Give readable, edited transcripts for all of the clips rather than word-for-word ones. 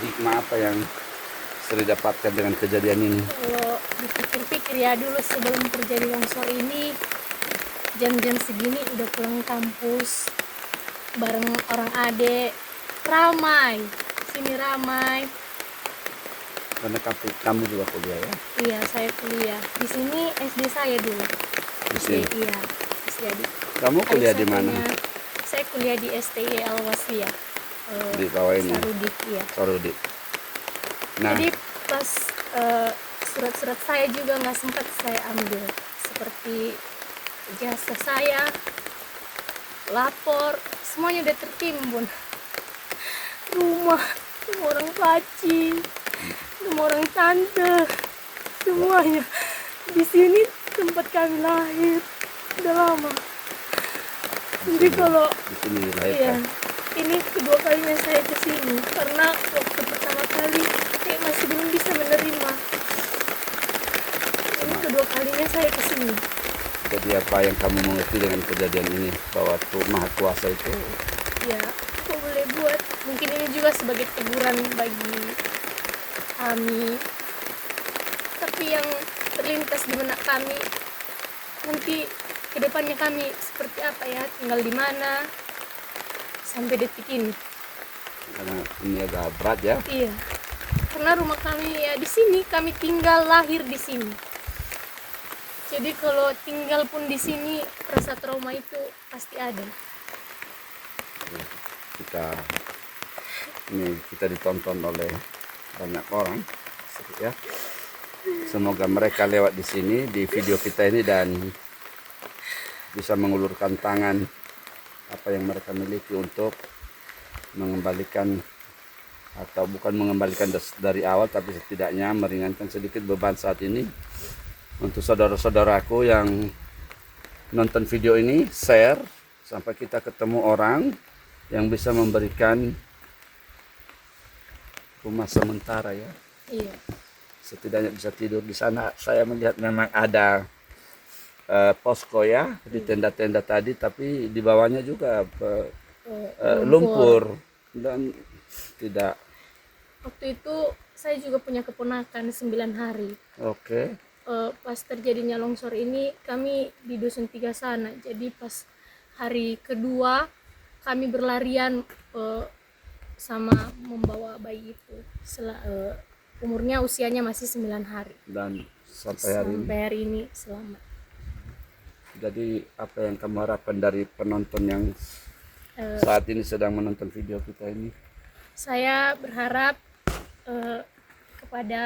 hikmah apa yang Sri dapatkan dengan kejadian ini? Kalau dipikir-pikir ya, dulu sebelum terjadi longsor ini, jam-jam segini udah pulang kampus bareng orang adek, ramai, sini ramai. Karena kamu juga kuliah ya? Iya, saya kuliah di sini. SD saya dulu. Di sini. Iya, SD adik. Kamu kuliah di mana? Saya kuliah di STI Al Wasliyah. Di bawah ini. Sarudi, iya. Sarudi. Nah, jadi pas surat-surat saya juga nggak sempat saya ambil, seperti ijazah saya, lapor, semuanya udah tertimbun. Rumah orang paci, rumah orang tante, semuanya di sini tempat kami lahir udah lama. Jadi kalau di sini iya, dilahirkan. ini kedua kalinya saya ke sini karena waktu pertama kali kayak masih belum bisa menerima. Ini kedua kalinya saya ke sini. Jadi apa yang kamu mengerti dengan kejadian ini, bahwa Tuhan Maha Kuasa itu Ya, aku boleh buat. Mungkin ini juga sebagai teguran bagi kami. Tapi yang terlintas di benak kami, nanti kedepannya kami seperti apa ya, tinggal di mana sampai detik ini. karena ini agak berat ya. Iya, karena rumah kami ya di sini, kami tinggal lahir di sini. Jadi kalau tinggal pun di sini, rasa trauma itu pasti ada. Kita ditonton oleh banyak orang ya. Semoga mereka lewat di sini di video kita ini dan bisa mengulurkan tangan apa yang mereka miliki untuk mengembalikan, atau bukan mengembalikan dari awal, tapi setidaknya meringankan sedikit beban saat ini. Untuk saudara-saudaraku yang nonton video ini, share sampai kita ketemu orang yang bisa memberikan rumah sementara ya. Iya. Setidaknya bisa tidur di sana. Saya melihat memang ada posko ya di tenda-tenda tadi, tapi di bawahnya juga lumpur dan tidak. Waktu itu saya juga punya keponakan 9 hari. Oke. Pas terjadinya longsor ini kami di Dusun 3 sana. Jadi pas hari kedua kami berlarian sama membawa bayi itu. Umurnya usianya masih 9 hari. Dan sampai hari ini selamat. Jadi apa yang kamu harapkan dari penonton yang saat ini sedang menonton video kita ini? Saya berharap kepada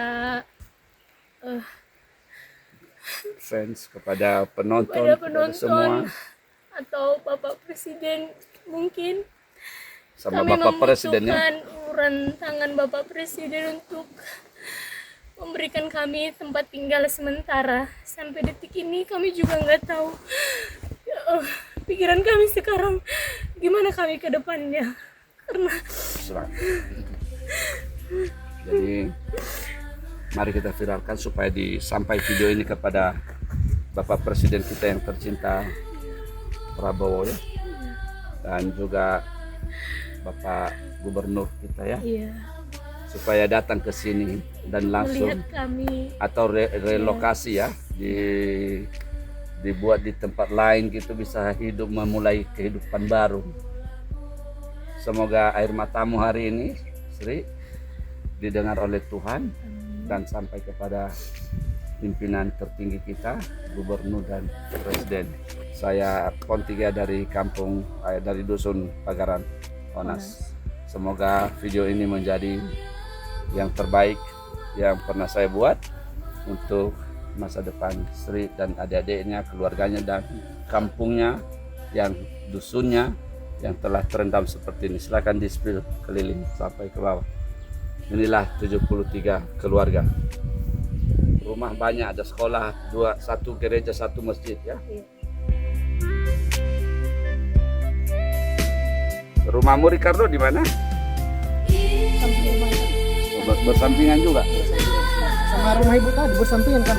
fans, kepada penonton, kepada semua, atau Bapak Presiden, mungkin sama kami Bapak Presiden ya. membutuhkan uluran tangan Bapak Presiden untuk memberikan kami tempat tinggal sementara. Sampai detik ini kami juga nggak tahu pikiran kami sekarang gimana kami ke depannya, karena jadi mari kita viralkan supaya sampai video ini kepada Bapak Presiden kita yang tercinta Prabowo ya, dan juga Bapak Gubernur kita ya. iya, Supaya datang ke sini dan langsung melihat kami atau relokasi ya, dibuat di tempat lain gitu, bisa hidup, memulai kehidupan baru. Semoga air matamu hari ini, Sri, didengar oleh Tuhan dan sampai kepada pimpinan tertinggi kita, Gubernur dan Presiden. Saya Pontiga dari dari Dusun Pagaran, Onas. Semoga video ini menjadi yang terbaik yang pernah saya buat untuk masa depan Sri dan adik-adiknya, keluarganya dan kampungnya, yang dusunnya yang telah terendam seperti ini. Silakan di-spill keliling sampai ke bawah. Inilah 73 keluarga. Rumah banyak, ada sekolah, 1 gereja, 1 masjid ya. Rumahmu Ricardo di mana? samping rumah. Bersampingan juga. Sama rumah ibu tadi bersampingan kan.